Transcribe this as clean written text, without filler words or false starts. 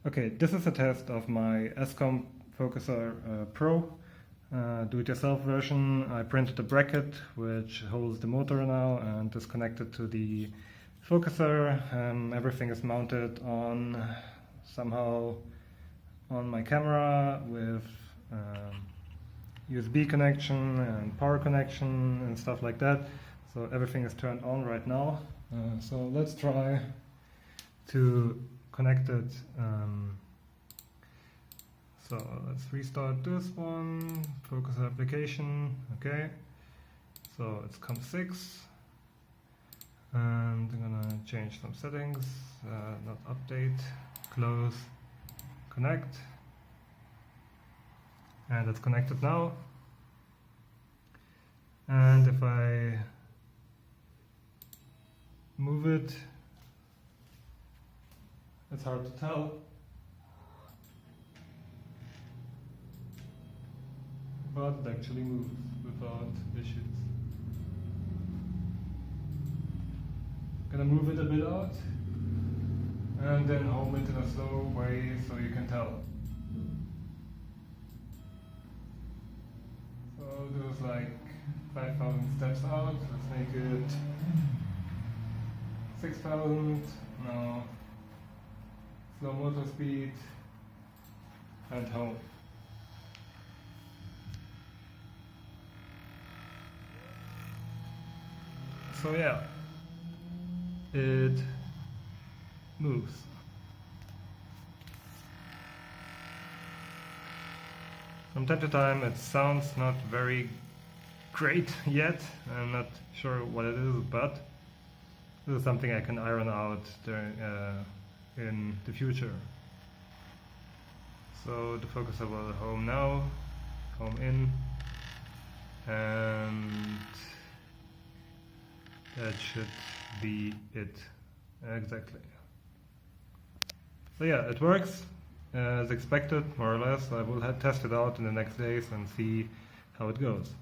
Okay, this is a test of my ascom focuser Pro do-it-yourself version. I printed a bracket which holds the motor now and is connected to the focuser. Everything is mounted on somehow on my camera with USB connection and power connection and stuff like that. So everything is turned on right now. So let's try to connect it. So let's restart this one, focus application, okay. So it's COM6, and I'm gonna change some settings, not update, close, connect, and it's connected now. And if I move it, it's hard to tell, but it actually moves without issues. Gonna move it a bit out and then home it in a slow way so you can tell. So this is like 5,000 steps out. Let's make it 6,000. Now slow motor speed and home. So yeah, it moves. From time to time it sounds not very great yet. I'm not sure what it is, but this is something I can iron out during, in the future. So the focuser will home now, home in, and that should be it. Exactly. So yeah, it works as expected, more or less. I will test it out in the next days and see how it goes.